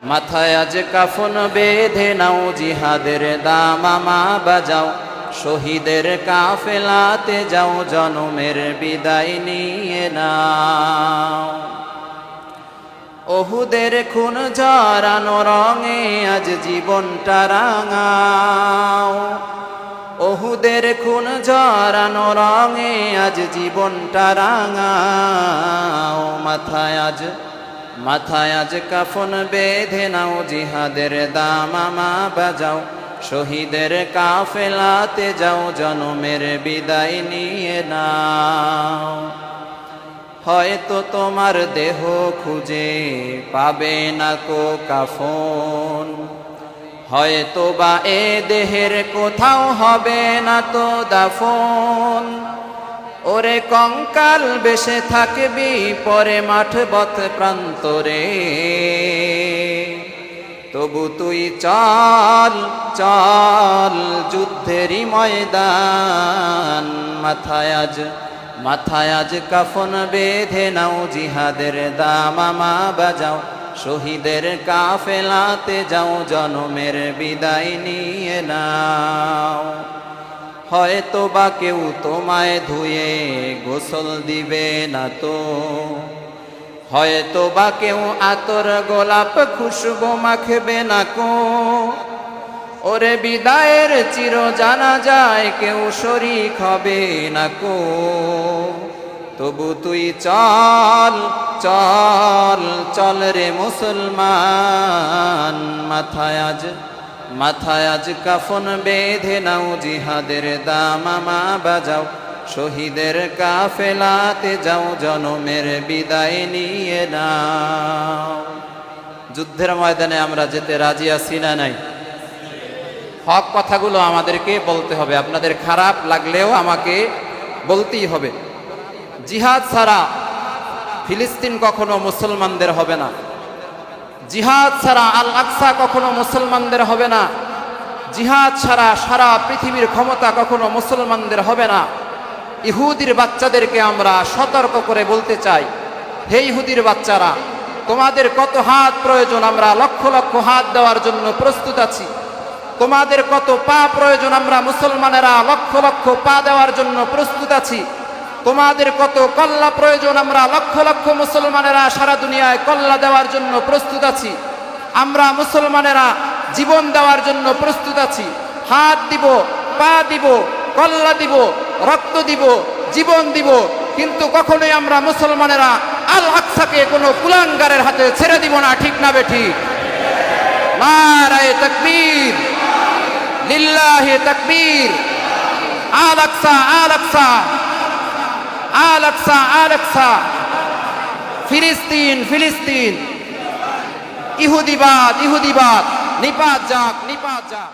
মাথায় আজ কাফন বেঁধে নাও, জিহাদের দামামা বাজাও, শহীদের কাফেলাতে যাও, জনমের বিদায় নিয়ে নাও। ওহুদের খুন ঝরানো রঙে আজ জীবনটা রাঙাও, ওহুদের খুন ঝরানো রঙে আজ জীবনটা রাঙাও। মাথায় আজ কাফন বেঁধে নাও, জিহাদের দামামা বাজাও, শহীদের কাফেলাতে যাও, জনমের বিদায় নিয়ে নাও। হয়তো তোমার দেহ খুঁজে পাবে না কো কাফন, হয়তো বা এ দেহের কোথাও হবে না তো দাফন। ওরে কঙ্কাল বেশে থাকবি পরে মাঠ পথ প্রান্তরে, তবু তুই চল চল যুদ্ধেরই ময়দান। মাথায় আজ কাফন বেঁধে নাও, জিহাদের দামামা বাজাও, শহীদের কাফেলাতে যাও, জনমের বিদায় নিয়ে নাও। হয়তো বা কেউ তোমায় ধুয়ে গোসল দিবে না তো, হয়তো বা কেউ আতর গোলাপ খুশবু মাখবে না কো। ওরে বিদায়ের চির জানা যায় কেউ শরীক হবে না কো, তবু তুই চল চল চল রে মুসলমান। মাথায় আজ কাফন বেঁধে নাও, জিহাদের দামামা বাজাও, শহীদের কাফেলাতে যাও, জনমের বিদায় নিয়ে নাও। যুদ্ধের ময়দানে আমরা যেতে রাজি আছি না নাই? হক কথাগুলো আমাদেরকে বলতে হবে, আপনাদের খারাপ লাগলেও আমাকে বলতেই হবে। জিহাদ ছাড়া ফিলিস্তিন কখনো মুসলমানদের হবে না, জিহাদ ছাড়া আল আকসা কখনো মুসলমানদের হবে না, জিহাদ ছাড়া সারা পৃথিবীর ক্ষমতা কখনো মুসলমানদের হবে না। ইহুদির বাচ্চাদেরকে আমরা সতর্ক করে বলতে চাই, হে ইহুদির বাচ্চারা, তোমাদের কত হাত প্রয়োজন, আমরা লক্ষ লক্ষ হাত দেওয়ার জন্য প্রস্তুত আছি। তোমাদের কত পা প্রয়োজন, আমরা মুসলমানেরা লক্ষ লক্ষ পা দেওয়ার জন্য প্রস্তুত আছি। তোমাদের কত কল্লা প্রয়োজন, আমরা লক্ষ লক্ষ মুসলমানেরা সারা দুনিয়ায় কল্লা দেওয়ার জন্য প্রস্তুত আছি। আমরা মুসলমানেরা জীবন দেওয়ার জন্য প্রস্তুত আছি। হাত দিব, পা দিব, কল্লা দিব, রক্ত দিব, জীবন দিব, কিন্তু কখনোই আমরা মুসলমানেরা আল আকসাকে কোনো কুলাঙ্গারের হাতে ছেড়ে দিব না। ঠিক না বেঠিক? নারায়ে তাকবীর, লিল্লাহি তাকবীর। আল আকসা, আল আকসা, আল আকসা, আল আকসা। ফিলিস্তিন, ফিলিস্তিন। ইহুদিবাদ, ইহুদিবাদ নিপাত যাক, নিপাত যাক।